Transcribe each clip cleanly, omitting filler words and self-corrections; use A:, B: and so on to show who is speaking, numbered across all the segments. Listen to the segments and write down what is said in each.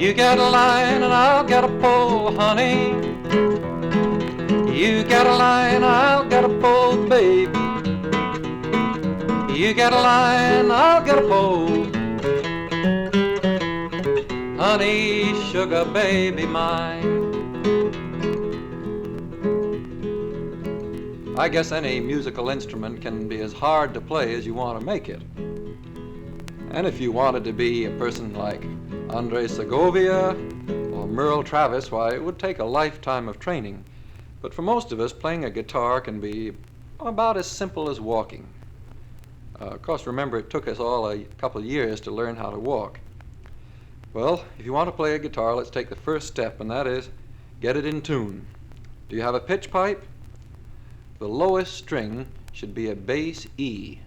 A: You get a line and I'll get a pole, honey. You get a line, I'll get a pole, baby. You get a line, I'll get a pole. Honey, sugar, baby mine. I guess any musical instrument can be as hard to play as you want to make it. And if you wanted to be a person like Andre Segovia or Merle Travis, why, it would take a lifetime of training. But for most of us, playing a guitar can be about as simple as walking. Of course, remember, it took us all a couple of years to learn how to walk. Well, if you want to play a guitar, let's take the first step, and that is get it in tune. Do you have a pitch pipe? The lowest string should be a bass E.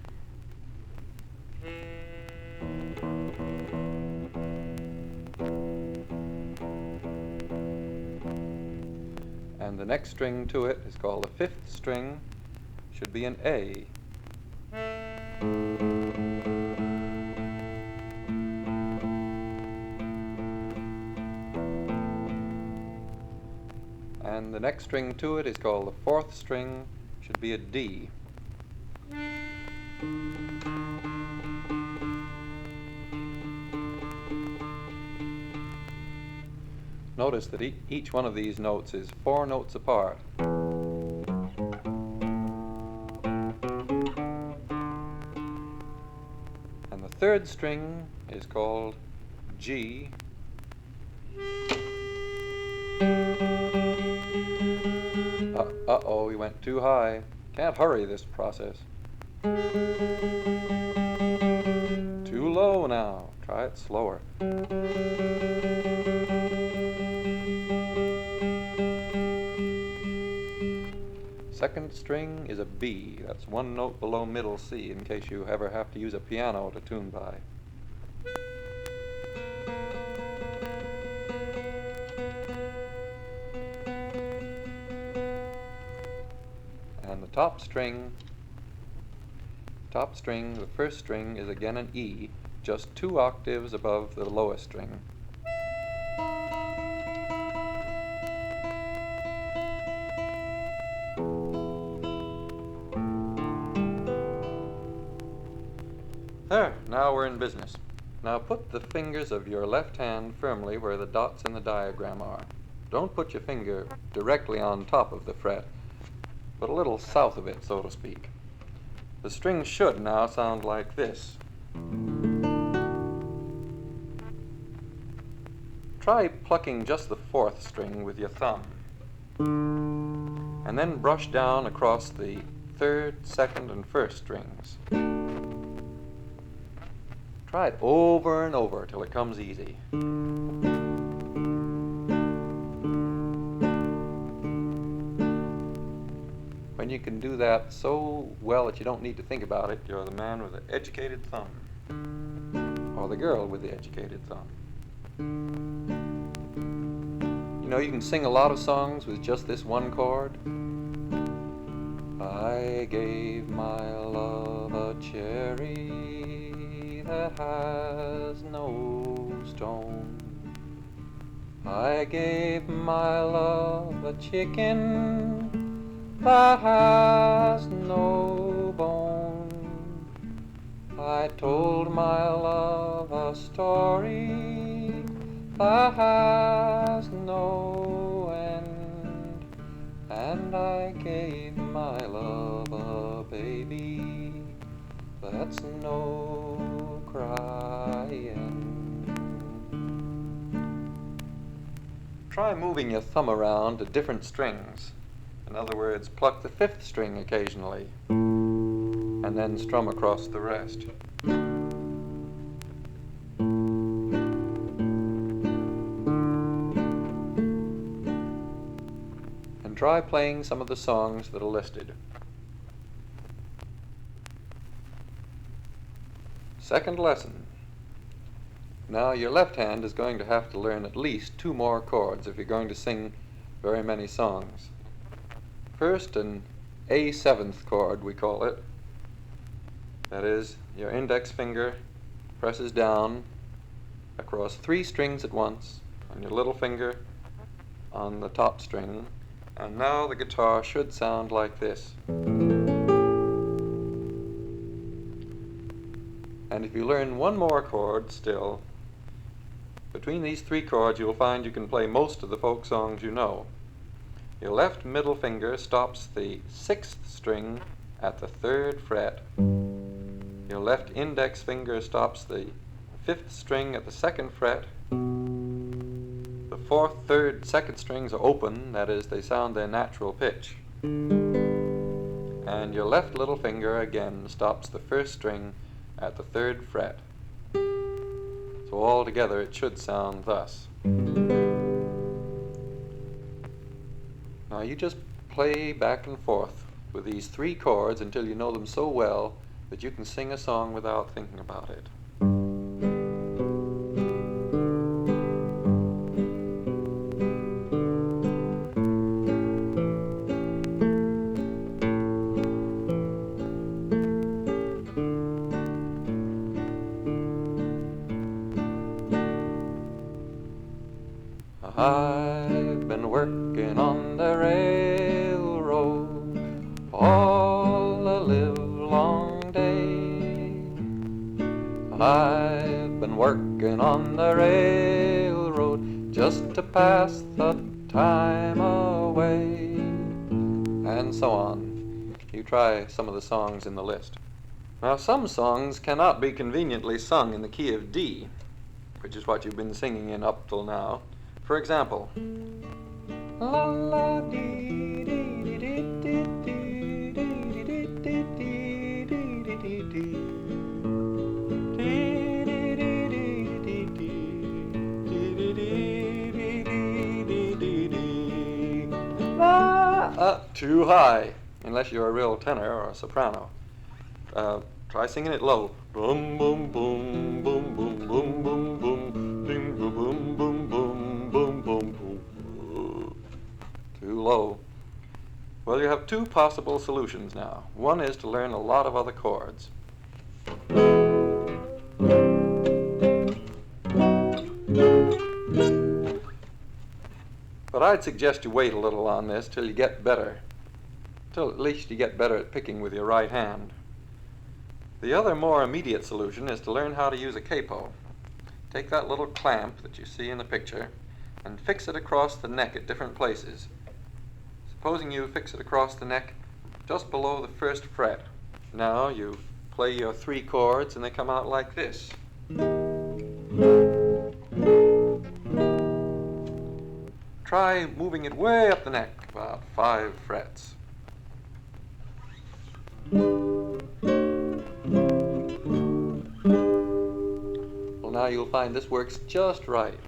A: And the next string to it is called the fifth string, should be an A. And the next string to it is called the fourth string, should be a D. Notice that each one of these notes is 4 notes apart. And the third string is called G. Uh-oh, we went too high. Can't hurry this process. Too low now. Try it slower. Second string is a B. That's 1 note below middle C, in case you ever have to use a piano to tune by. And the top string, the first string is again an E, just 2 octaves above the lowest string. There, now we're in business. Now put the fingers of your left hand firmly where the dots in the diagram are. Don't put your finger directly on top of the fret, but a little south of it, so to speak. The string should now sound like this. Try plucking just the fourth string with your thumb, and then brush down across the third, second, and first strings. Try it over and over till it comes easy. When you can do that so well that you don't need to think about it, you're the man with the educated thumb, or the girl with the educated thumb. You know, you can sing a lot of songs with just this one chord. I gave my love a cherry that has no stone. I gave my love a chicken that has no bone. I told my love a story that has no end, and I gave my love a baby that's no crying. Try moving your thumb around to different strings. In other words, pluck the fifth string occasionally, and then strum across the rest. And try playing some of the songs that are listed. Second lesson. Now your left hand is going to have to learn at least 2 more chords if you're going to sing very many songs. First, an A7th chord, we call it. That is, your index finger presses down across 3 strings at once, and your little finger on the top string. And now the guitar should sound like this. And if you learn one more chord still, between these three chords you'll find you can play most of the folk songs you know. Your left middle finger stops the 6th string at the 3rd fret. Your left index finger stops the 5th string at the 2nd fret. The 4th, 3rd, 2nd strings are open, that is, they sound their natural pitch. And your left little finger again stops the 1st string at the 3rd fret. So all together it should sound thus. Now you just play back and forth with these three chords until you know them so well that you can sing a song without thinking about it. I've been working on the railroad all the livelong day. I've been working on the railroad just to pass the time away. And so on. You try some of the songs in the list. Now, some songs cannot be conveniently sung in the key of D, which is what you've been singing in up till now. For example, la la dee dee dee dee dee dee dee dee dee dee. Too high, unless you're a real tenor or a soprano. Try singing it low. Boom boom boom boom boom boom boom boom boom boom boom boom boom boom boom. Too low. Well, you have two possible solutions now. One is to learn a lot of other chords. But I'd suggest you wait a little on this till you get better. Till at least you get better at picking with your right hand. The other more immediate solution is to learn how to use a capo. Take that little clamp that you see in the picture and fix it across the neck at different places. Supposing you fix it across the neck just below the 1st fret. Now you play your three chords and they come out like this. Try moving it way up the neck, about 5 frets. Well, now you'll find this works just right.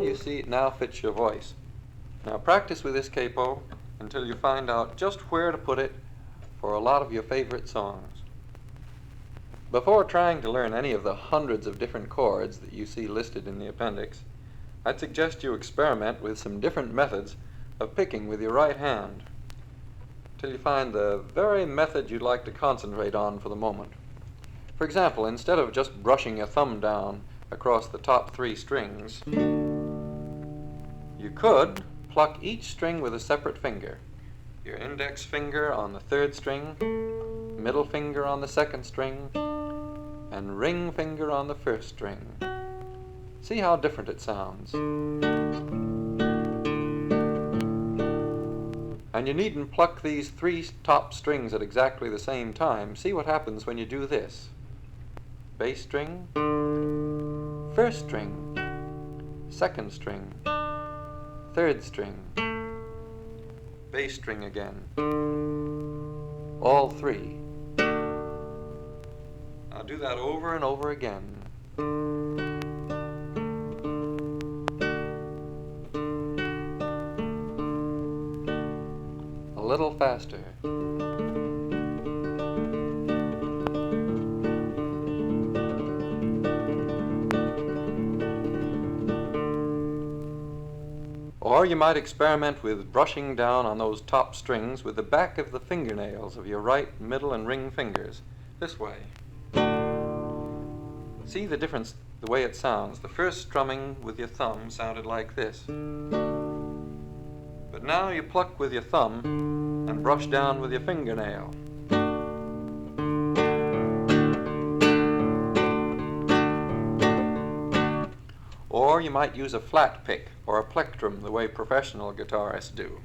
A: You see, it now fits your voice. Now practice with this capo until you find out just where to put it for a lot of your favorite songs. Before trying to learn any of the hundreds of different chords that you see listed in the appendix, I'd suggest you experiment with some different methods of picking with your right hand till you find the very method you'd like to concentrate on for the moment. For example, instead of just brushing your thumb down across the top 3 strings, you could pluck each string with a separate finger. Your index finger on the 3rd string, middle finger on the 2nd string, and ring finger on the 1st string. See how different it sounds. And you needn't pluck these 3 top strings at exactly the same time. See what happens when you do this. Bass string, 1st string, 2nd string, 3rd string, bass string again. All 3. Now do that over and over again. faster. Or you might experiment with brushing down on those top strings with the back of the fingernails of your right, middle, and ring fingers, this way. See the difference, the way it sounds. The first strumming with your thumb sounded like this. But now you pluck with your thumb and brush down with your fingernail. Or you might use a flat pick or a plectrum the way professional guitarists do.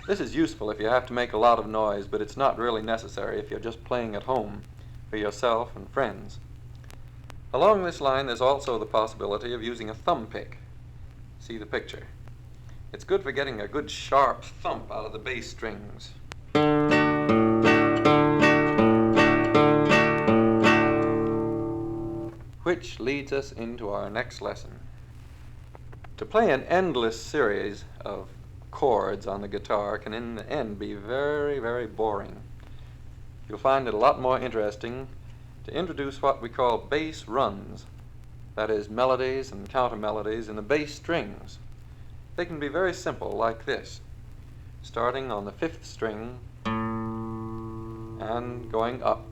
A: This is useful if you have to make a lot of noise, but it's not really necessary if you're just playing at home for yourself and friends. Along this line, there's also the possibility of using a thumb pick. See the picture. It's good for getting a good sharp thump out of the bass strings. Which leads us into our next lesson. To play an endless series of chords on the guitar can in the end be very, very boring. You'll find it a lot more interesting to introduce what we call bass runs, that is, melodies and counter melodies in the bass strings. They can be very simple, like this, starting on the 5th string and going up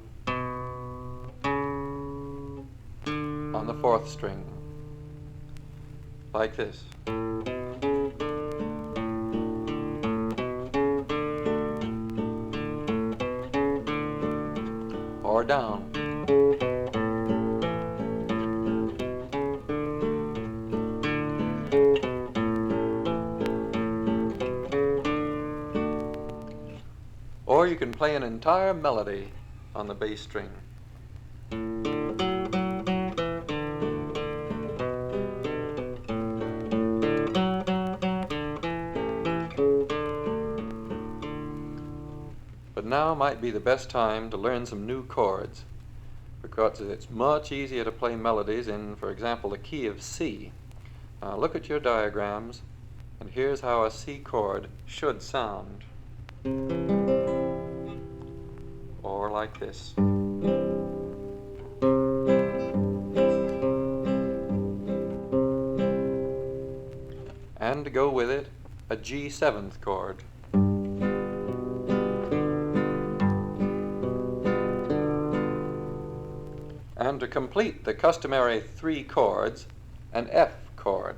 A: on the 4th string, like this. Or down. Or you can play an entire melody on the bass string. But now might be the best time to learn some new chords, because it's much easier to play melodies in, for example, the key of C. Now look at your diagrams, and here's how a C chord should sound. Or like this. And to go with it, a G7th chord. And to complete the customary 3 chords, an F chord.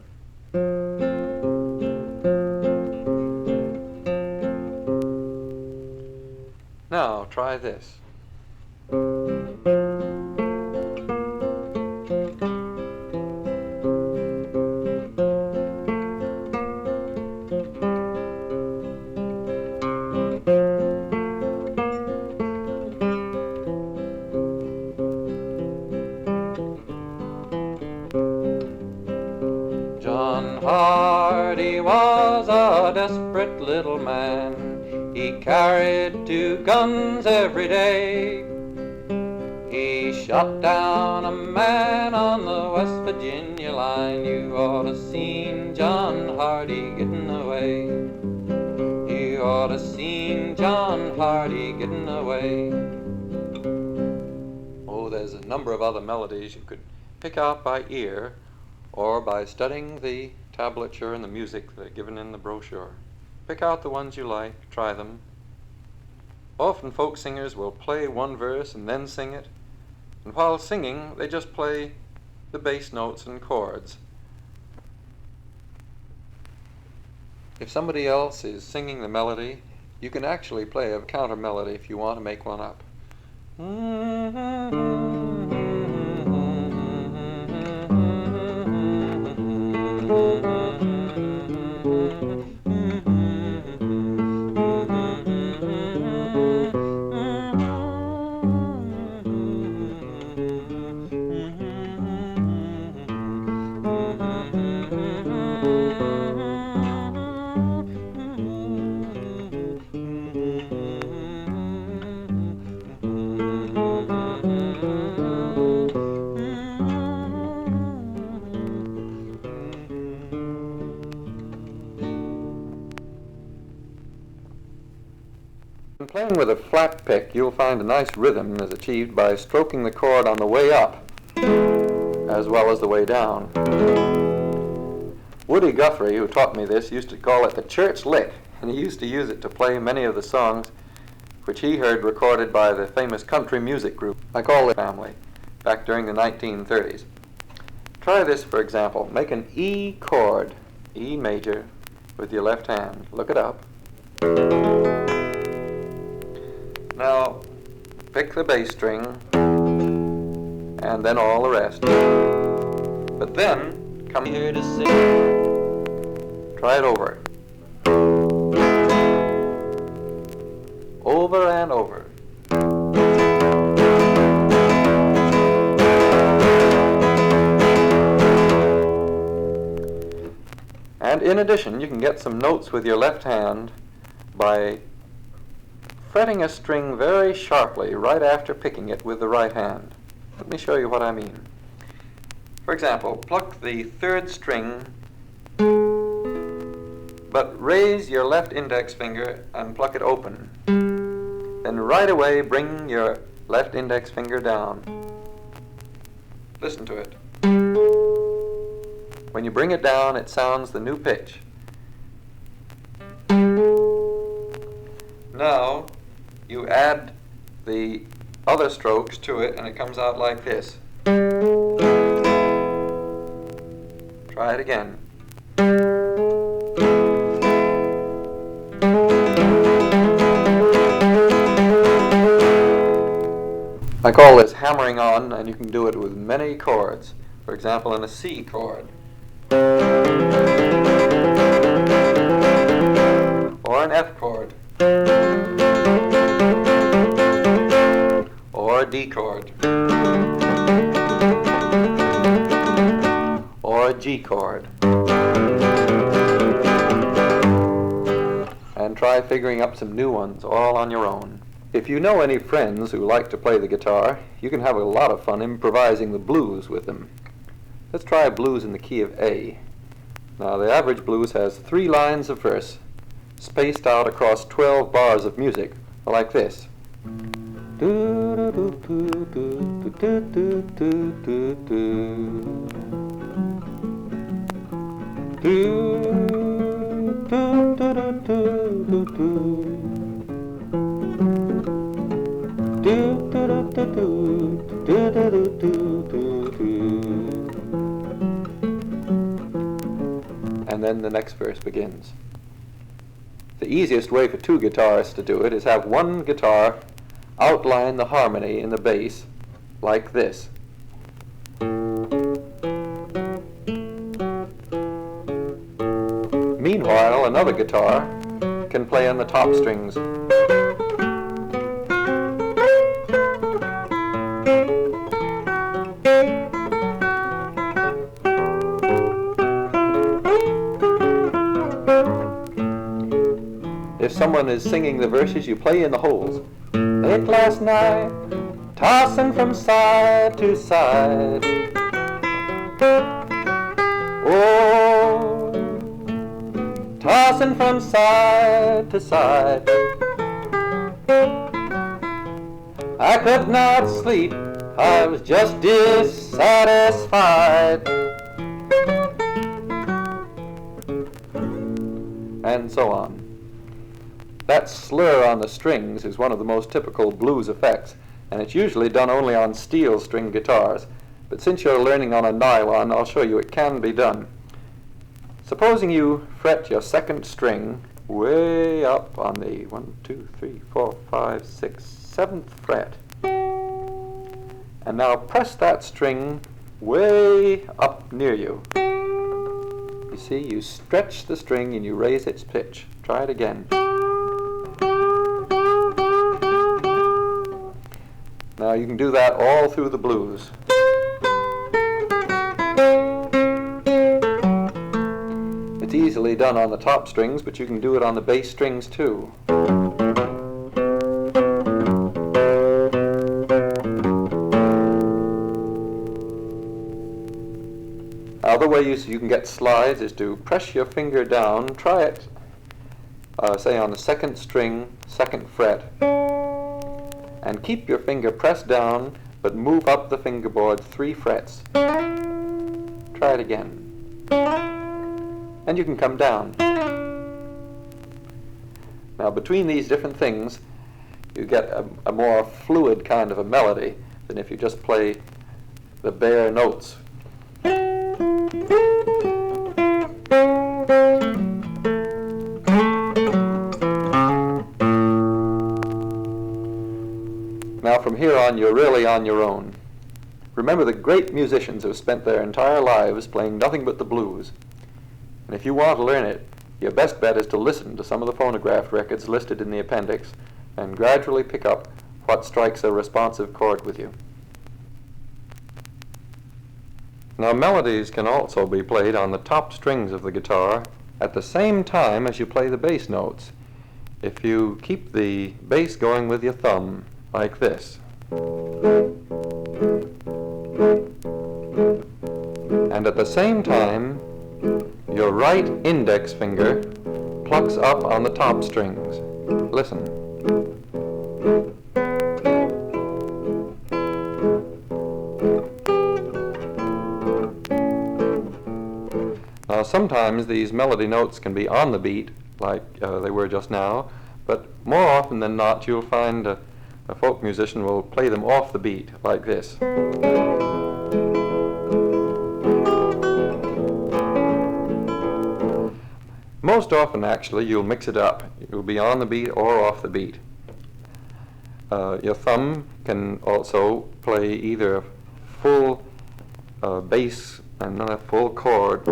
A: Now try this. John Hardy was a desperate little man. He carried 2 guns every day. He shot down a man on the West Virginia line. You ought to seen John Hardy getting away. You ought to seen John Hardy getting away. Oh, there's a number of other melodies you could pick out by ear or by studying the tablature and the music that are given in the brochure. Pick out the ones you like, try them. Often folk singers will play one verse and then sing it, and while singing they just play the bass notes and chords. If somebody else is singing the melody, you can actually play a counter melody if you want to make one up. with a flat pick, you'll find a nice rhythm is achieved by stroking the chord on the way up as well as the way down. Woody Guthrie, who taught me this, used to call it the church lick, and he used to use it to play many of the songs which he heard recorded by the famous country music group, I call it family, back during the 1930s. Try this, for example. Make an E chord, E major, with your left hand. Look it up. Now, pick the bass string, and then all the rest. But then, come here to sing. Try it over. Over and over. And in addition, you can get some notes with your left hand by fretting a string very sharply right after picking it with the right hand. Let me show you what I mean. For example, pluck the third string, but raise your left index finger and pluck it open. Then right away bring your left index finger down. Listen to it. When you bring it down, it sounds the new pitch. Now, you add the other strokes to it, and it comes out like this. Try it again. I call this hammering on, and you can do it with many chords. For example, in a C chord. Or an F chord. Or a D chord. Or a G chord. And try figuring up some new ones all on your own. If you know any friends who like to play the guitar, you can have a lot of fun improvising the blues with them. Let's try a blues in the key of A. Now, the average blues has 3 lines of verse, spaced out across 12 bars of music, like this. And then the next verse begins. The easiest way for 2 guitarists to do it is have one guitar outline the harmony in the bass like this. Meanwhile, another guitar can play on the top strings. If someone is singing the verses, you play in the holes. Late last night, tossing from side to side. Oh, tossing from side to side. I could not sleep, I was just dissatisfied. And so on. That slur on the strings is one of the most typical blues effects, and it's usually done only on steel string guitars. But since you're learning on a nylon, I'll show you it can be done. Supposing you fret your second string way up on the 1, 2, 3, 4, 5, 6, 7th fret. And now press that string way up near you. You see, you stretch the string and you raise its pitch. Try it again. Now you can do that all through the blues. It's easily done on the top strings, but you can do it on the bass strings too. Other way you can get slides is to press your finger down, try it, say on the second string, 2nd fret. and keep your finger pressed down, but move up the fingerboard 3 frets. Try it again. And you can come down. Now, between these different things, you get a more fluid kind of a melody than if you just play the bare notes. Now, from here on, you're really on your own. Remember, the great musicians have spent their entire lives playing nothing but the blues. And if you want to learn it, your best bet is to listen to some of the phonograph records listed in the appendix and gradually pick up what strikes a responsive chord with you. Now, melodies can also be played on the top strings of the guitar at the same time as you play the bass notes. If you keep the bass going with your thumb, like this, and at the same time, your right index finger plucks up on the top strings. Listen. Now, sometimes these melody notes can be on the beat, like they were just now, but more often than not, you'll find a folk musician will play them off the beat, like this. Most often, actually, you'll mix it up. You'll be on the beat or off the beat. Your thumb can also play either full bass and then a full chord,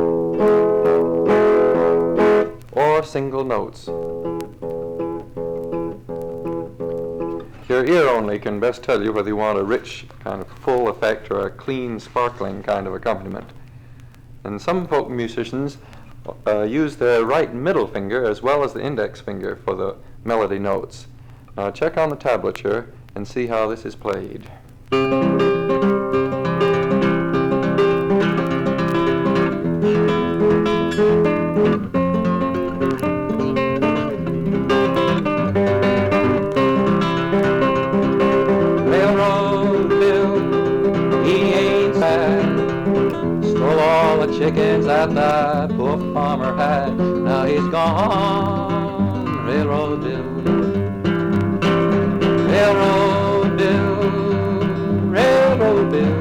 A: or single notes. Your ear only can best tell you whether you want a rich, kind of full effect or a clean, sparkling kind of accompaniment. And some folk musicians use their right middle finger as well as the index finger for the melody notes. Now check on the tablature and see how this is played. Chickens that that poor farmer had, now he's gone. Railroad Bill, Railroad Bill, Railroad Bill.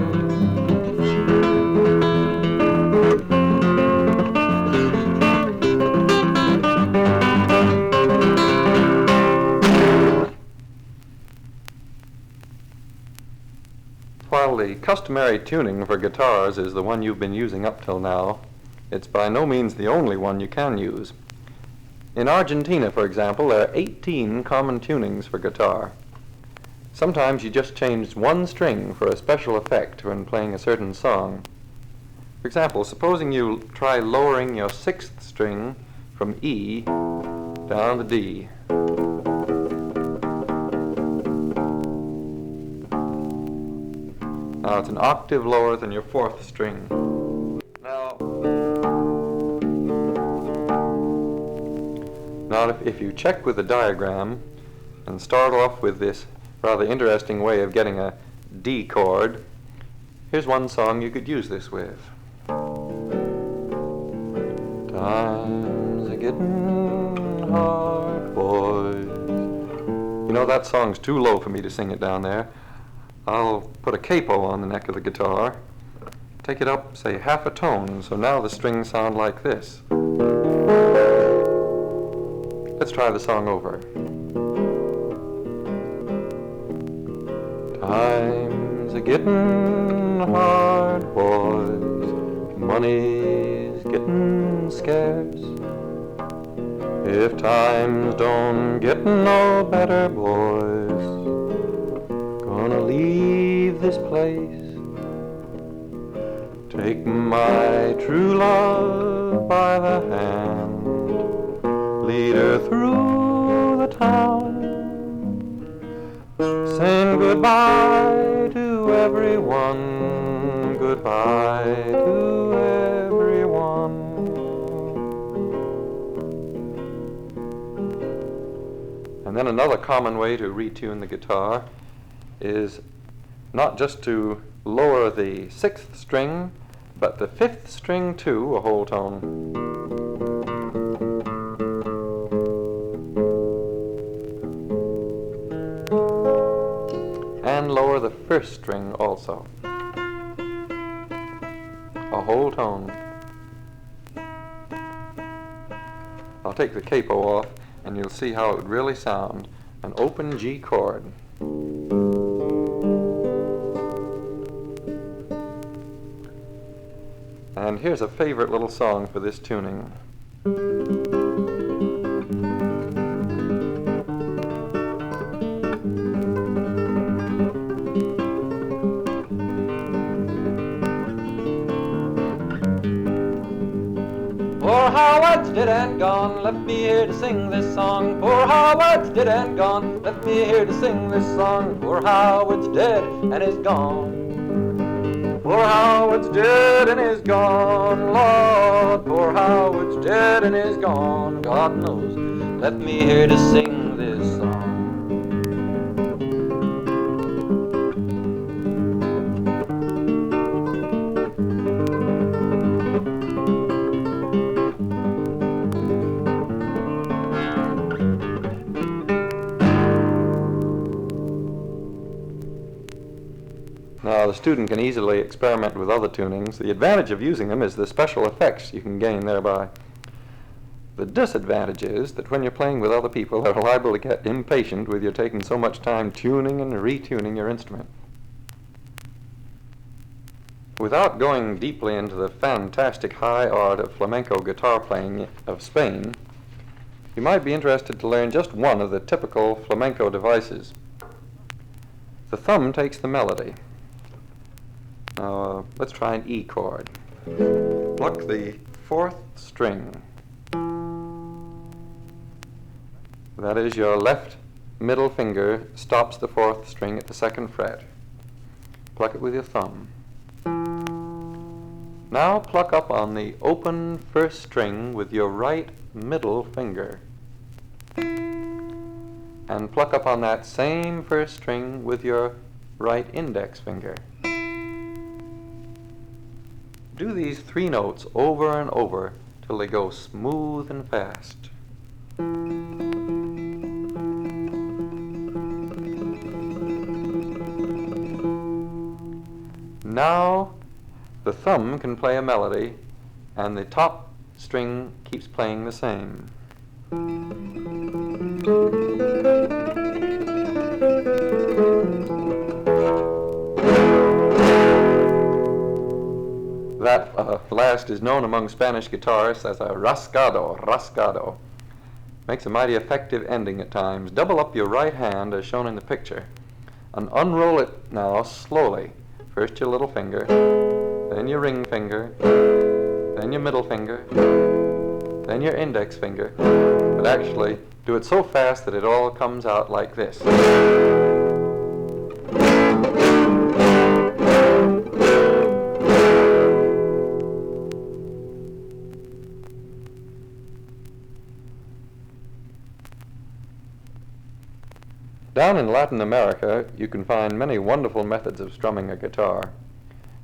A: While the customary tuning for guitars is the one you've been using up till now, it's by no means the only one you can use. In Argentina, for example, there are 18 common tunings for guitar. Sometimes you just change one string for a special effect when playing a certain song. For example, supposing you try lowering your 6th string from E down to D. Now it's an octave lower than your 4th string. Now if you check with the diagram and start off with this rather interesting way of getting a D chord, here's one song you could use this with. Times are getting hard, boys. You know, that song's too low for me to sing it down there. I'll put a capo on the neck of the guitar, take it up, say, half a tone, so now the strings sound like this. Let's try the song over. Times are getting hard, boys. Money's getting scarce. If times don't get no better, boys, gonna leave this place. Take my true love by the hand, lead her through the town, saying goodbye to everyone, goodbye to everyone. And then another common way to retune the guitar is not just to lower the 6th string, but the 5th string too, a whole tone. And lower the 1st string also, a whole tone. I'll take the capo off and you'll see how it would really sound. An open G chord. And here's a favorite little song for this tuning.
B: Poor Howard's dead and gone, left me here to sing this song. Poor Howard's dead and gone, left me here to sing this song. Poor Howard's dead and is gone. Poor Howard's dead and is gone, Lord. Poor Howard's dead and is gone. God knows, left me here to sing this song.
A: Now, the student can easily experiment with other tunings. The advantage of using them is the special effects you can gain thereby. The disadvantage is that when you're playing with other people, they're liable to get impatient with you taking so much time tuning and retuning your instrument. Without going deeply into the fantastic high art of flamenco guitar playing of Spain, you might be interested to learn just one of the typical flamenco devices. The thumb takes the melody. Now, let's try an E chord. Pluck the 4th string. That is, your left middle finger stops the 4th string at the 2nd fret. Pluck it with your thumb. Now pluck up on the open 1st string with your right middle finger. And pluck up on that same 1st string with your right index finger. Do these 3 notes over and over till they go smooth and fast. Now the thumb can play a melody and the top string keeps playing the same. That last is known among Spanish guitarists as a rasgado, rasgado. Makes a mighty effective ending at times. Double up your right hand as shown in the picture and unroll it now slowly. First your little finger, then your ring finger, then your middle finger, then your index finger. But actually do it so fast that it all comes out like this. Down in Latin America, you can find many wonderful methods of strumming a guitar,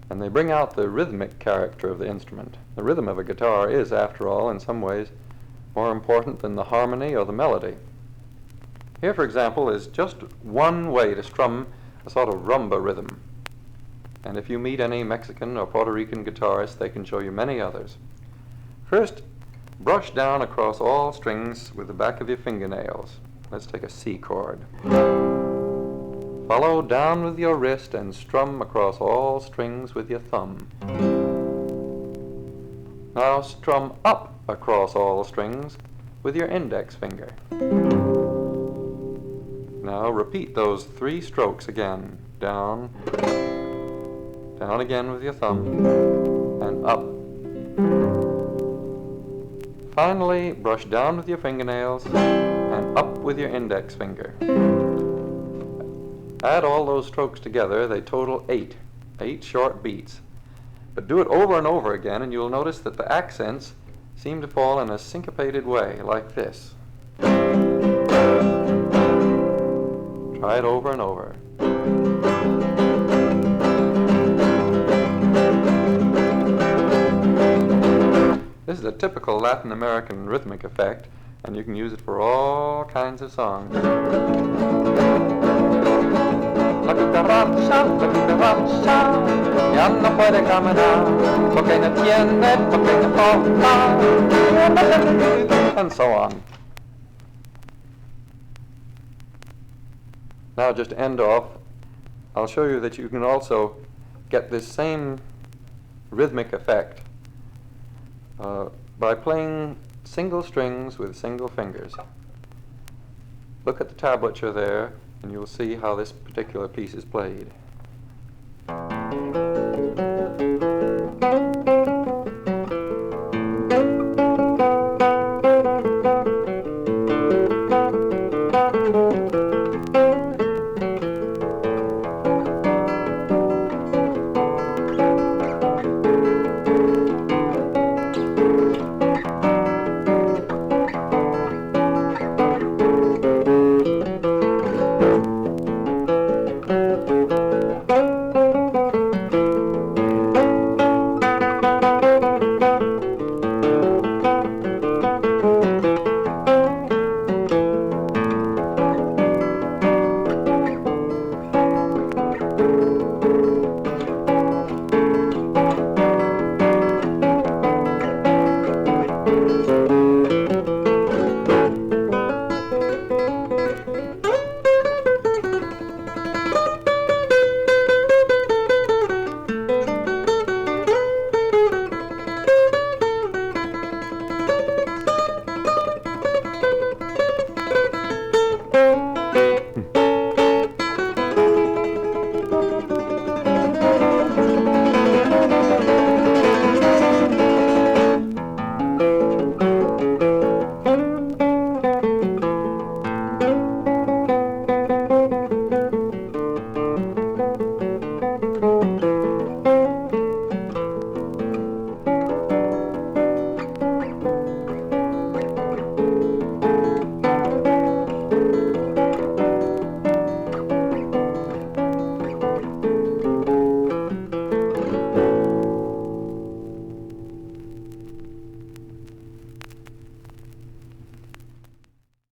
A: and they bring out the rhythmic character of the instrument. The rhythm of a guitar is, after all, in some ways, more important than the harmony or the melody. Here, for example, is just one way to strum a sort of rumba rhythm. And if you meet any Mexican or Puerto Rican guitarists, they can show you many others. First, brush down across all strings with the back of your fingernails. Let's take a C chord. Follow down with your wrist and strum across all strings with your thumb. Now strum up across all strings with your index finger. Now repeat those 3 strokes again. Down, down again with your thumb, and up. Finally, brush down with your fingernails and up with your index finger. Add all those strokes together, they total 8 short beats. But do it over and over again and you'll notice that the accents seem to fall in a syncopated way, like this. Try it over and over. This is a typical Latin American rhythmic effect, and you can use it for all kinds of songs. La cucaracha, ya no puede caminar, porque no tiene, porque no toca, and so on. Now, just to end off, I'll show you that you can also get this same rhythmic effect by playing single strings with single fingers. Look at the tablature there, and you'll see how this particular piece is played.